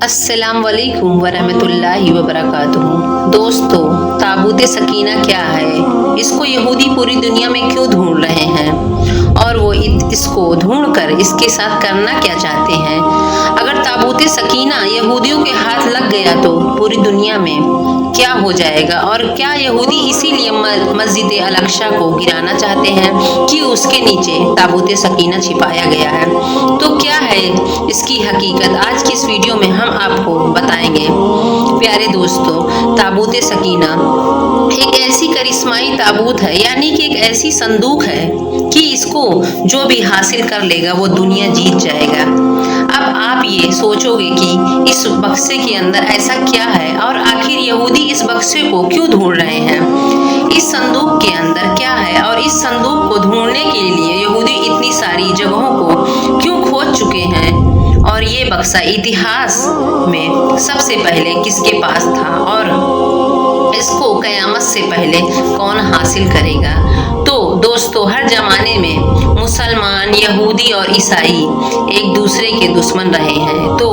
السلام علیکم ورحمۃ اللہ وبرکاتہ۔ دوستو، تابوت سکینہ کیا ہے؟ اس کو یہودی پوری دنیا میں کیوں ڈھونڈ رہے ہیں اور وہ اس کو ڈھونڈ کر اس کے ساتھ کرنا کیا چاہتے ہیں؟ اگر تابوت سکینہ یہودیوں کے ہاتھ لگ گیا تو پوری دنیا میں کیا ہو جائے گا؟ اور کیا یہودی اسی لیے مسجد الاقصی کو گرانا چاہتے ہیں کہ اس کے نیچے تابوت سکینہ چھپایا گیا ہے؟ تو کیا ہے اس کی حقیقت؟ آج کی اس ویڈیو میں ہم آپ کو بتائیں گے۔ پیارے دوستو، تابوت سکینہ ایک ایسی کرشمائی تابوت ہے، یعنی کہ ایک ایسی صندوق ہے کہ اس کو جو بھی حاصل کر لے گا وہ دنیا جیت جائے گا۔ اب آپ یہ سوچو گے کہ اس بکسے کے اندر ایسا کیا ہے اور آخر یہودی اس بکسے کو کیوں ڈھونڈ رہے ہیں؟ اس صندوق کے اندر کیا ہے اور اس صندوق کو ڈھونڈنے کے لیے یہودی اتنی ساری جگہوں کو کیوں کھوج چکے ہیں؟ اور یہ بکسہ اتہاس میں سب سے پہلے کس کے پاس تھا اور اس کو قیامت سے پہلے کون حاصل کرے گا؟ تو دوستو، ہر زمانے میں مسلمان، یہودی اور عیسائی ایک دوسرے کے دشمن رہے ہیں۔ تو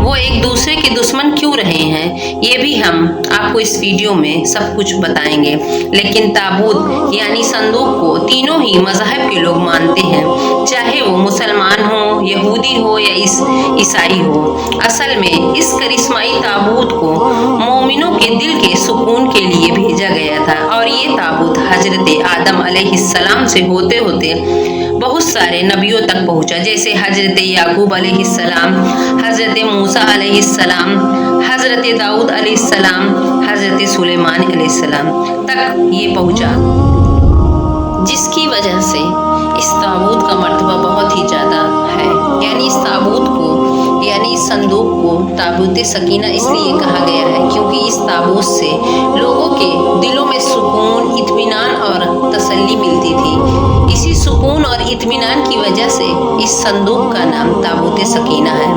وہ ایک دوسرے کے دشمن کیوں رہے ہیں، یہ بھی ہم آپ کو اس ویڈیو میں سب کچھ بتائیں گے۔ لیکن تابوت یعنی صندوق کو تینوں ہی مذہب کے لوگ مانتے ہیں، چاہے وہ مسلمان ہو، یہودی ہو یا عیسائی ہو۔ اصل میں اس کرشمائی تابوت کو مومنوں کے دل کے سکون کے لیے بھیجا گیا تھا، اور یہ تابوت حضرت آدم علیہ السلام سے ہوتے ہوتے بہت سارے نبیوں تک پہنچا، جیسے حضرت یعقوب علیہ السلام، حضرت موسیٰ علیہ السلام، حضرت داؤد علیہ السلام، حضرت سلیمان علیہ السلام تک یہ پہنچا، جس کی وجہ سے اس تابوت کا مرتبہ بہت ہی زیادہ ہے۔ یعنی اس تابوت کو، یعنی اس صندوق کو تابوت سکینہ اس لیے کہا گیا ہے کیونکہ اس تابوت سے لوگوں کے دلوں میں سکون، اطمینان اور تسلی ملتی تھی۔ اسی سکون اور اطمینان کی وجہ سے اس صندوق کا نام تابوت سکینہ ہے،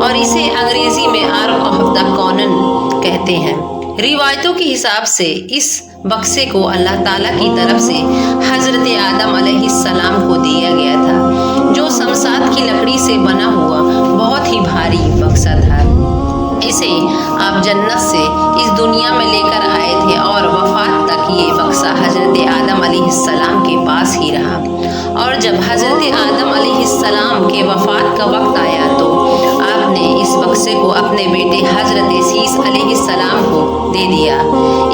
اور اسے انگریزی میں آرک آف دا کونن کہتے ہیں۔ روایتوں کے حساب سے اس بکسے کو اللہ تعالیٰ کی طرف سے حضرت آدم علیہ السلام کو دیا گیا تھا، جو شمشاد کی لکڑی سے بنا ہوا بہت ہی بھاری بکسا تھا۔ اسے آپ جنت سے اس دنیا میں لے کر آئے تھے اور وفات تک یہ بکسا حضرت آدم علیہ السلام کے پاس ہی رہا، اور جب حضرت آدم علیہ السلام کے وفات کا وقت آیا تو آپ نے اس بکسے کو اپنے بیٹے حضرت شیش علیہ السلام کو دے دیا۔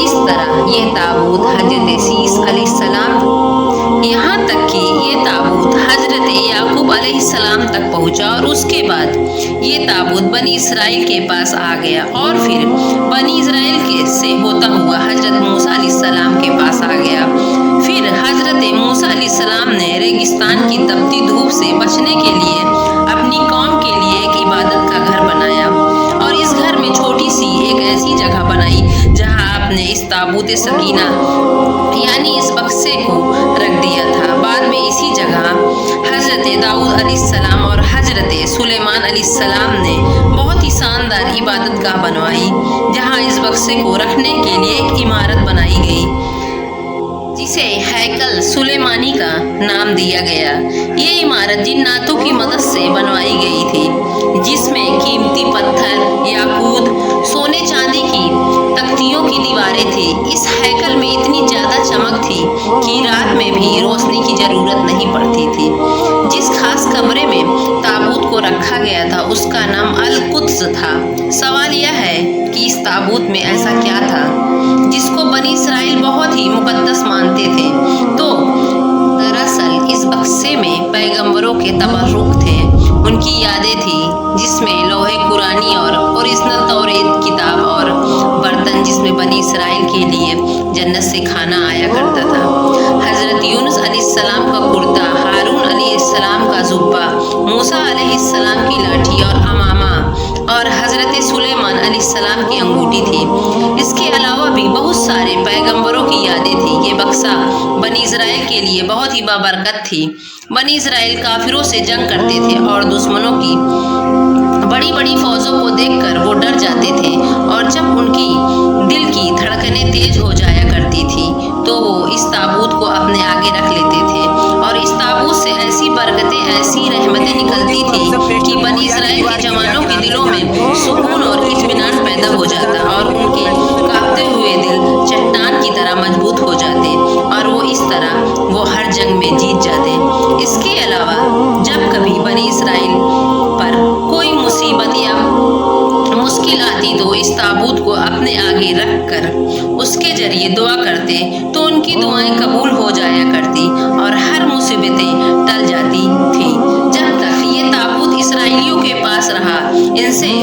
اس طرح یہ تابوت حضرت شیش علیہ السلام، یہاں تک کہ یہ تابوت حضرت یعقوب علیہ السلام تک پہنچا، اور اس کے بعد یہ تابوت بنی اسرائیل کے پاس آ گیا، اور پھر بنی اسرائیل سے ہوتا ہوا حضرت موسیٰ علیہ السلام کے پاس آ گیا۔ پھر حضرت موسیٰ علیہ السلام نے ریگستان کی تپتی دھوپ سے بچنے کے لیے اپنی قوم کے لیے ایک عبادت کا گھر بنایا، اور اس گھر میں چھوٹی سی ایک ایسی جگہ بنائی جہاں آپ نے اس تابوت سکینہ یعنی اس بکسے کو رکھ دیا تھا۔ بعد میں اسی جگہ حضرت داؤد علیہ السلام اور حضرت سلیمان علیہ السلام نے بہت ہی شاندار عبادت گاہ بنوائی، جہاں اس بکسے کو رکھنے کے لیے ایک عمارت بنائی گئی، جسے ہیکل سلیمانی کا نام دیا گیا۔ یہ عمارت جناتوں کی مدد سے بنوائی گئی تھی، جس میں قیمتی پتھر، یاقوت، سونے چاندی کی تختیوں کی دیواریں تھیں۔ اس ہیکل میں اتنی زیادہ چمک تھی کہ رات میں بھی روشنی کی ضرورت نہیں پڑتی تھی۔ جس خاص کمرے میں تابوت کو رکھا گیا تھا اس کا نام القدس تھا۔ سوال یہ ہے کہ اس تابوت میں ایسا کیا تھا جس کو بنی اسرائیل بہت ہی مقدس مانتے تھے؟ تو دراصل اس بکسے میں پیغمبروں کے تبرک تھے، ان کی یادیں تھیں، جس میں لوح قرآنی اور اوریجنل توریت کتاب اور برتن جس میں بنی اسرائیل کے لیے جنت سے کھانا آیا کرتا تھا، حضرت یونس علیہ السلام کا کرتا، ہارون علیہ السلام کا جبہ، موسیٰ علیہ السلام کی لاٹھی اور امامہ، اور حضرت سلیمان علیہ السلام کی انگوٹھی تھی۔ اس کے علاوہ بھی بہت سارے پیغمبروں کی یادیں تھیں۔ یہ بکسا بنی اسرائیل کے لیے بہت ہی بابرکت تھی۔ بنی اسرائیل کافروں سے جنگ کرتے تھے اور دشمنوں کی بڑی بڑی فوجوں کو دیکھ کر وہ ڈر جاتے تھے، اور جب ان کی دل کی دھڑکنیں تیز ہو جایا کرتی تھی تو وہ اس تابوت کو اپنے آگے رکھ لیتے تھے، اور اس تابوت سے ایسی برکتیں، ایسی رحمتیں نکلتی تھیں کہ بنی اسرائیل کے جوانوں کے دلوں میں سکون